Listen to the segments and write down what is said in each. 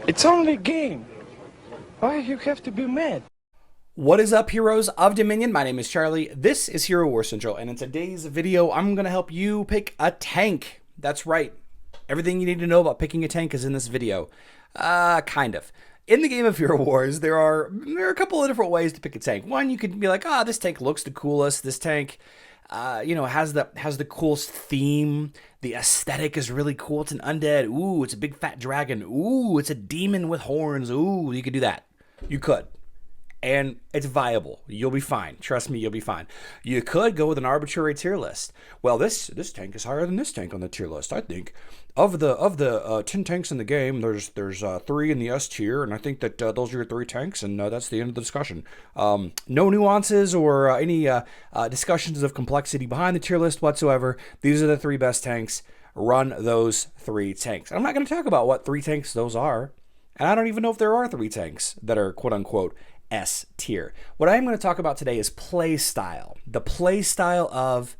It's only a game. Why you have to be mad? What is up, heroes of Dominion? My name is Charlie. This is Hero War Central, and in today's video, I'm going to help you pick a tank. That's right. Everything you need to know about picking a tank is in this video. Kind of. In the game of Hero Wars, there are a couple of different ways to pick a tank. One, you could be like, this tank looks the coolest. This tank, has the coolest theme. The aesthetic is really cool. It's an undead. Ooh, it's a big fat dragon. Ooh, it's a demon with horns. Ooh, you could do that. You could. And it's viable. You'll be fine. Trust me, you'll be fine. You could go with an arbitrary tier list. Well, this tank is higher than this tank on the tier list. I think of the 10 tanks in the game, there's 3 in the S tier, and I think that those are your 3 tanks, and that's the end of the discussion. No nuances or any discussions of complexity behind the tier list whatsoever. These are the 3 best tanks. Run those 3 tanks. I'm not going to talk about what 3 tanks those are, and I don't even know if there are 3 tanks that are quote unquote S tier. What I'm going to talk about today is play style, the play style of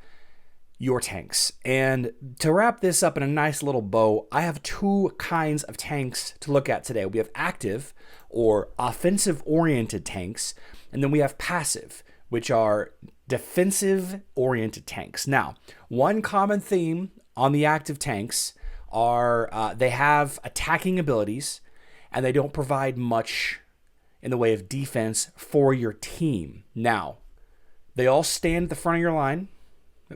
your tanks. And to wrap this up in a nice little bow, I have 2 kinds of tanks to look at today. We have active or offensive oriented tanks, and then we have passive, which are defensive oriented tanks. Now, one common theme on the active tanks are they have attacking abilities, and they don't provide much in the way of defense for your team. Now, they all stand at the front of your line,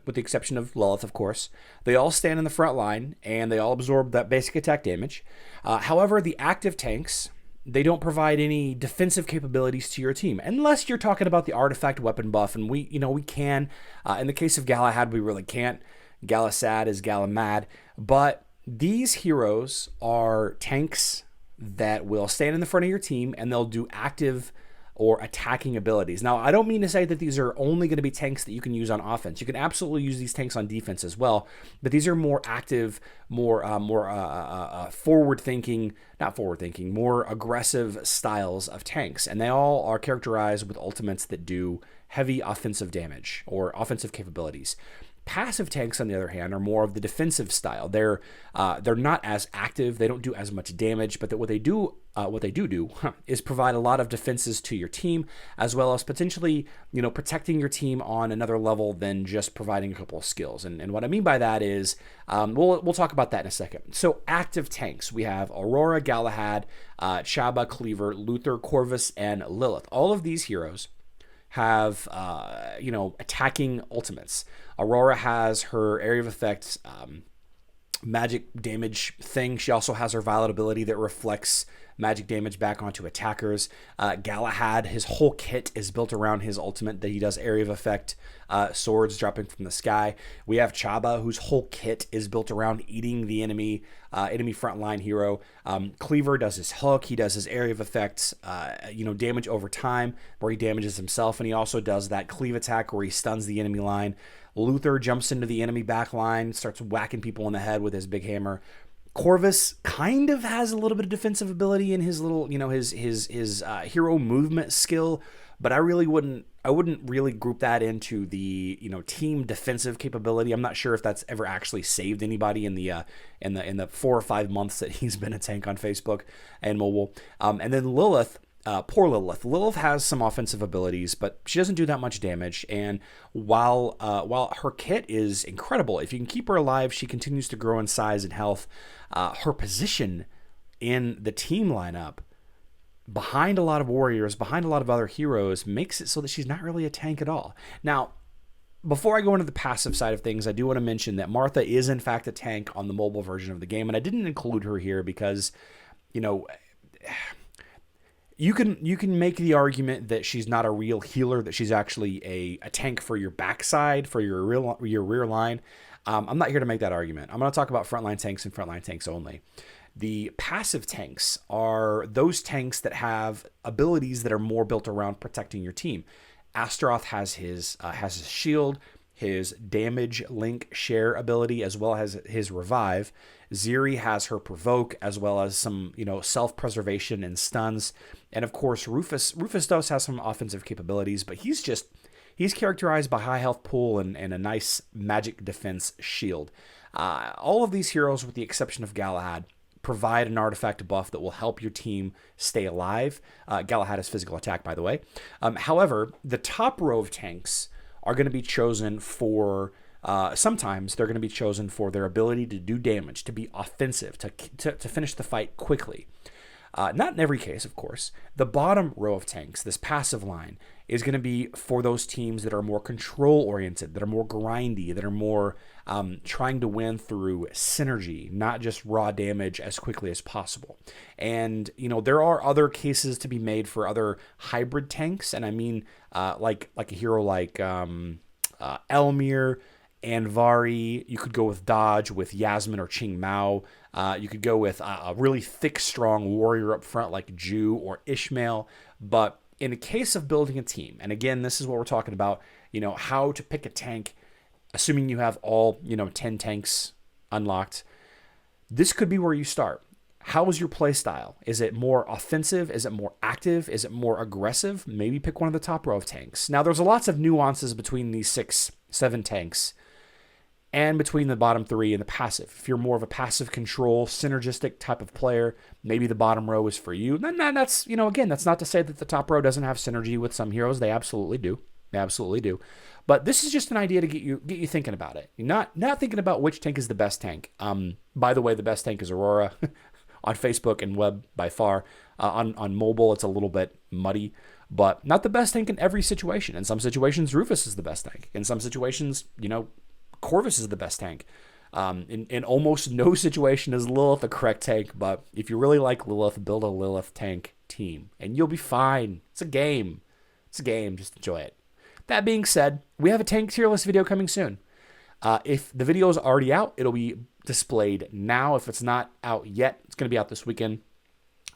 with the exception of Lilith, of course. They all stand in the front line, and they all absorb that basic attack damage. However, the active tanks, they don't provide any defensive capabilities to your team, unless you're talking about the artifact weapon buff, and we can. In the case of Galahad, we really can't. Galasad is Galamad, but these heroes are tanks that will stand in the front of your team, and they'll do active or attacking abilities. Now, I don't mean to say that these are only going to be tanks that you can use on offense. You can absolutely use these tanks on defense as well, but these are more active, more more aggressive styles of tanks, and they all are characterized with ultimates that do heavy offensive damage or offensive capabilities. Passive tanks, on the other hand, are more of the defensive style. They're not as active. They don't do as much damage, but what they do is provide a lot of defenses to your team, as well as potentially protecting your team on another level than just providing a couple of skills. And what I mean by that is we'll talk about that in a second. So active tanks, we have Aurora, Galahad, Chaba, Cleaver, Luther, Corvus, and Lilith. All of these heroes have attacking ultimates. Aurora has her area of effect magic damage thing. She also has her violet ability that reflects magic damage back onto attackers. Galahad, his whole kit is built around his ultimate that he does area of effect swords dropping from the sky. We have Chaba, whose whole kit is built around eating the enemy frontline hero. Cleaver does his hook. He does his area of effects, damage over time, where he damages himself, and he also does that cleave attack where he stuns the enemy line. Luther jumps into the enemy back line, starts whacking people in the head with his big hammer. Corvus kind of has a little bit of defensive ability in his little, his hero movement skill, but I wouldn't really group that into the team defensive capability. I'm not sure if that's ever actually saved anybody in the 4 or 5 months that he's been a tank on Facebook and mobile. And then Lilith. Poor Lilith. Lilith has some offensive abilities, but she doesn't do that much damage. And while her kit is incredible, if you can keep her alive, she continues to grow in size and health. Her position in the team lineup, behind a lot of warriors, behind a lot of other heroes, makes it so that she's not really a tank at all. Now, before I go into the passive side of things, I do want to mention that Martha is in fact a tank on the mobile version of the game, and I didn't include her here because, you can make the argument that she's not a real healer, that she's actually a tank for your backside, for your rear line. I'm not here to make that argument. I'm going to talk about frontline tanks and frontline tanks only. The passive tanks are those tanks that have abilities that are more built around protecting your team. Astaroth has his shield, his damage link share ability, as well as his revive. Ziri has her provoke, as well as some, self-preservation and stuns. And of course, Rufus does have some offensive capabilities, but he's characterized by high health pool and a nice magic defense shield. All of these heroes, with the exception of Galahad, provide an artifact buff that will help your team stay alive. Galahad has physical attack, by the way. However, the top row of tanks are going to be chosen for, sometimes they're going to be chosen for their ability to do damage, to be offensive, to finish the fight quickly. Not in every case, of course. The bottom row of tanks, this passive line, is going to be for those teams that are more control-oriented, that are more grindy, that are more trying to win through synergy, not just raw damage as quickly as possible. And, you know, there are other cases to be made for other hybrid tanks, and I mean like a hero like Elmir, Anvari. You could go with Dodge with Yasmin or Ching Mao. You could go with a really thick, strong warrior up front like Ju or Ishmael. But in the case of building a team, and again, this is what we're talking about, you know, how to pick a tank, assuming you have all, 10 tanks unlocked, this could be where you start. How is your play style? Is it more offensive? Is it more active? Is it more aggressive? Maybe pick one of the top row of tanks. Now, there's lots of nuances between these 6, 7 tanks and between the bottom 3 and the passive. If you're more of a passive control, synergistic type of player, maybe the bottom row is for you. Then that's, again, that's not to say that the top row doesn't have synergy with some heroes. They absolutely do. They absolutely do. But this is just an idea to get you thinking about it. You're not thinking about which tank is the best tank. By the way, the best tank is Aurora on Facebook and web by far. On mobile, it's a little bit muddy, but not the best tank in every situation. In some situations, Rufus is the best tank. In some situations, Corvus is the best tank. In almost no situation is Lilith the correct tank, but if you really like Lilith, build a Lilith tank team, and you'll be fine. It's a game. It's a game. Just enjoy it. That being said, we have a tank tier list video coming soon. If the video is already out, it'll be displayed now. If it's not out yet, it's going to be out this weekend.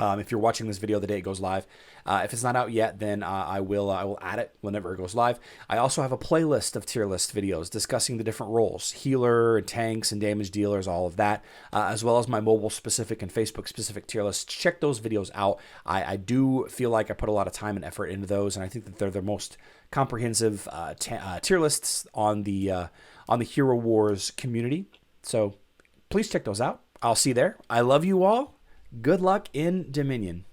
If you're watching this video the day it goes live. If it's not out yet, then I will add it whenever it goes live. I also have a playlist of tier list videos discussing the different roles, healer and tanks and damage dealers, all of that, as well as my mobile specific and Facebook specific tier lists. Check those videos out. I do feel like I put a lot of time and effort into those, and I think that they're the most comprehensive tier lists on the Hero Wars community. So please check those out. I'll see you there. I love you all. Good luck in Dominion.